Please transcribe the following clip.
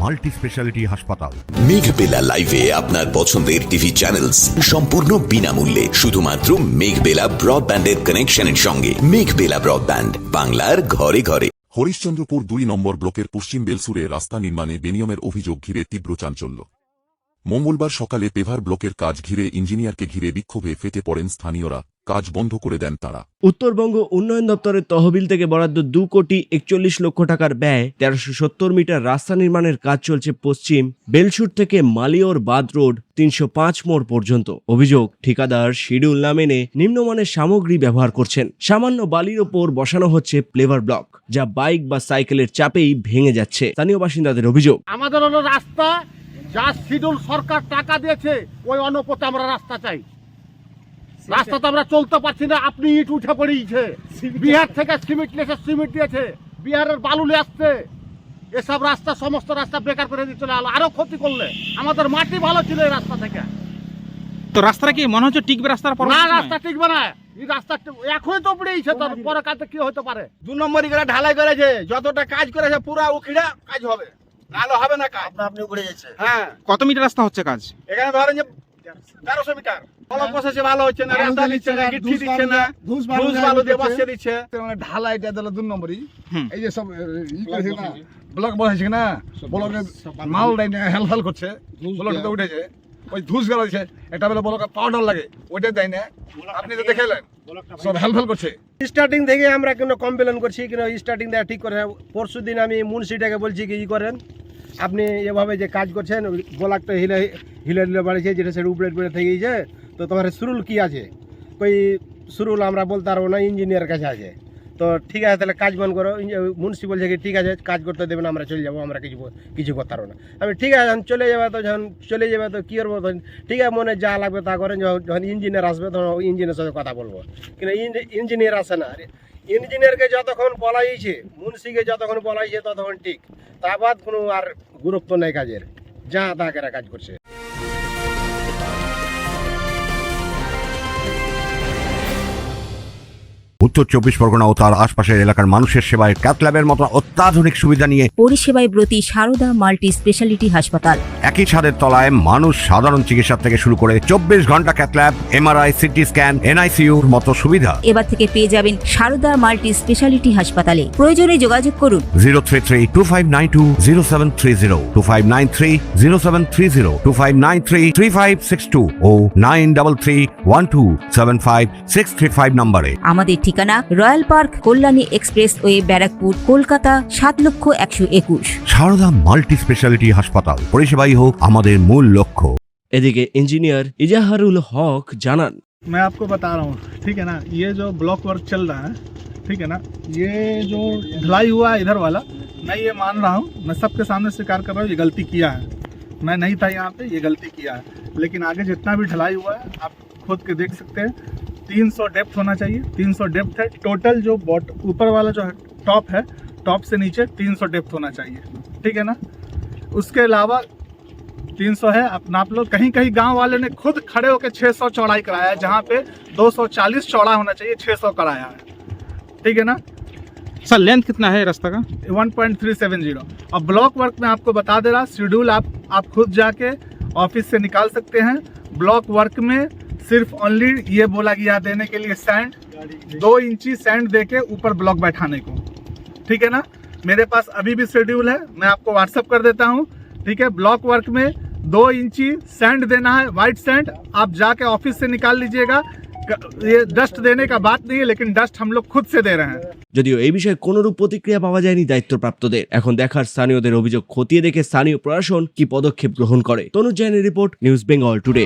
Multi speciality হাসপাতাল। মেঘবেলা লাইভে আপনার পছন্দের টিভি চ্যানেলস সম্পূর্ণ বিনামূল্যে, শুধুমাত্র মেঘবেলা ব্রডব্যান্ডের কানেকশনের সঙ্গে। মেঘবেলা ব্রডব্যান্ড, বাংলার ঘরে ঘরে। হরিশ্চন্দ্রপুর 2 নম্বর ব্লকের পশ্চিম বেলসুরে রাস্তা নির্মাণে বেনিয়মের অভিযোগ ঘিরে তীব্র চাঞ্চল্য। মঙ্গলবার সকালে পেভার ব্লকের কাজ ঘিরে ইঞ্জিনিয়ারকে ঘিরে বিক্ষোভে ফেটে পড়েন স্থানীয়রা। কাজ বন্ধ করে দেন তারা। উত্তরবঙ্গ উন্নয়ন দপ্তরের তহবিল থেকে বরাদ্দ 2,41,00,000 টাকার ব্যয় 1370 মিটার রাস্তা নির্মাণের কাজ চলছে পশ্চিম বেলসুর থেকে মালিয়র বাদ রোড 305 মোড় পর্যন্ত। অভিযোগ, ঠিকাদার শিডিউল না মেনে নিম্নমানের সামগ্রী ব্যবহার করছেন। সামান্য বালির ওপর বসানো হচ্ছে প্লেভার ব্লক, যা বাইক বা সাইকেলের চাপেই ভেঙে যাচ্ছে। স্থানীয় বাসিন্দাদের অভিযোগ, আমাদের হলো রাস্তা যা শিডিউল সরকার টাকা দিয়েছে, ওই অনুপাতে আমরা রাস্তা চাই। রাস্তা তো আমরা চলতে পারছি না। আপনি ইট উঠে পড়িয়েছে, বিহার থেকে সিমেন্ট দিয়েছে, বিহারের বালু নিয়ে আসছে। এসব রাস্তা, সমস্ত রাস্তা বেকার করে দিয়ে চলে গেল। আরো ক্ষতি করলে, আমাদের মাটি ভালো ছিল এই রাস্তা থেকে। তো রাস্তাটা কি মনে হচ্ছে টিকবে? রাস্তার না, রাস্তা টিকবে না। এই রাস্তা এখনই তো পড়েছে, তার পরে কাজে কি হতে পারে? 2 নম্বরই করে ঢালাই করেছে, যতটা কাজ করেছে পুরা উখিড়া কাজ হবে, নাহলে হবে না কাজ। আপনি উড়ে যাচ্ছে। হ্যাঁ, কত মিটার রাস্তা হচ্ছে কাজ? এখানে ধরেন যে 1300 মিটার। কলম বসেছে, ভালো হচ্ছে না, রাস্তা দিচ্ছে না, গিট্টি দিচ্ছে না, ধুস বালু দিয়ে বসিয়ে দিচ্ছে। মানে ঢালাইটা দিল 2 নম্বরই। এই যে সব ই করেছে না, ব্লক বসাইছে না, ব্লকে মাল দেয় না, হেলফেল করছে, ব্লকটা উঠেছে। ওই ধুস গেল দিচ্ছে, এটা বলে ব্লকে পাউডার লাগে, ওইটা দেয় না। আপনি তো দেখেলেন সব হেলফেল করছে। স্টার্টিং থেকে আমরা কেন কমপ্লেন করছি, কেন স্টার্টিং থেকে ঠিক করে। পরশু দিন আমি মুন্সিটাকে বলছি কি ই করেন, আপনি এভাবে যে কাজ করছেন, ব্লকটা হিলে হিলে হিলে বাড়িছে, যেটা সেটা উপরে উপরে থেকে গিয়েছে, তো তোমার সুরুল কি আছে? কই সুরুল আমরা বলতে পারবো না, ইঞ্জিনিয়ার কাছে আছে। তো ঠিক আছে, তাহলে কাজ বন্ধ করো। মুন্সি বলছে কি ঠিক আছে, কাজ করতে দেবে না, আমরা চলে যাবো, আমরা কিছু করতে পারবো না। আমি ঠিক আছে, যখন চলে যাবে তো কী করবো, তখন ঠিক আছে, মনে যা লাগবে তা করেন। যখন ইঞ্জিনিয়ার আসবে তখন ইঞ্জিনিয়ারের সাথে কথা বলবো। কিন্তু ইঞ্জিনিয়ার আসে না। ইঞ্জিনিয়ারকে যতক্ষণ বলাইছে, মুন্সিকে যতক্ষণ বলাইছে ততক্ষণ ঠিক, তার বাদ কোনো আর গুরুত্ব নেই কাজের, যা তাকেরা কাজ করছে। উত্তর 24 পরগনা ও তার আশপাশের এলাকার মানুষের সেবায় ক্যাথল্যাবের মতো অত্যাধুনিক সুবিধা নিয়ে পরিষেবায় ব্রতী সারদা মাল্টি স্পেশালিটি হাসপাতাল। একই ছাদের তলায় মানুষ সাধারণ চিকিৎসা থেকে শুরু করে 24 ঘন্টা ক্যাথল্যাব, এমআরআই, সিটি স্ক্যান, এনআইসিইউর মতো সুবিধা এবার থেকে পেয়ে যাবেন সারদা মাল্টি স্পেশালিটি হাসপাতালে। প্রয়োজনে যোগাযোগ করুন 033-2592-0730, 2593-0730, 2593-3562 ও 9331275635 নম্বরে। আমাদের ঠিকানা Royal Park, Kalyani expressway, Barrackpore, Kolkata 7,01,21। Sarada multi speciality হাসপাতাল, পরিষেবাই হোক আমাদের মূল লক্ষ্য। এদিকে ইঞ্জিনিয়ার ইজাহারুল হক জানান, मैं आपको बता रहा हूँ, ठीक है ना, ये जो ब्लॉक वर्क चल रहा है, ठीक है ना, ये जो ढलाई हुआ है इधर वाला, मैं ये मान रहा हूँ, मैं सबके सामने स्वीकार कर रहा हूँ, ये गलती किया है। मैं नहीं था यहाँ पे, ये गलती किया है। लेकिन आगे जितना भी ढलाई हुआ है, आप खुद के देख सकते हैं, 300 डेप्थ होना चाहिए। 300 डेप्थ है टोटल। जो ऊपर वाला जो है टॉप है, टॉप से नीचे 300 डेप्थ होना चाहिए, ठीक है ना। उसके अलावा 300 है, अब नाप लो। कहीं कहीं गांव वाले ने खुद खड़े होकर 600 चौड़ाई कराया है, जहां पे 240 चौड़ा होना चाहिए, 600 कराया है, ठीक है ना। सर लेंथ कितना है रास्ता का? 1.370। और ब्लॉक वर्क में आपको बता दे रहा, शेड्यूल आप खुद जाके ऑफिस से निकाल सकते हैं। ब्लॉक वर्क में सिर्फ ओनली ये बोला गया देने के लिए सैंड, 2 इंची सैंड देके ऊपर ब्लॉक बैठाने को, ठीक है ना। मेरे पास अभी भी शेड्यूल है, मैं आपको व्हाट्सअप कर देता हूँ, ठीक है। ब्लॉक वर्क में 2 इंची सैंड देना है, व्हाइट सैंड। आप जाके ऑफिस से निकाल लीजिएगा। ये डस्ट देने का बात नहीं है, लेकिन डस्ट हम लोग खुद से दे रहे हैं। যদিও এই বিষয়ে কোনরূপ প্রতিক্রিয়া পাওয়া যায়নি দায়িত্বপ্রাপ্তদের। এখন দেখার স্থানীয়দের অভিযোগ খতিয়ে দেখে স্থানীয় প্রশাসন কি পদক্ষেপ গ্রহণ করে। তনুজ জৈনের রিপোর্ট, নিউজ বেঙ্গল টুডে।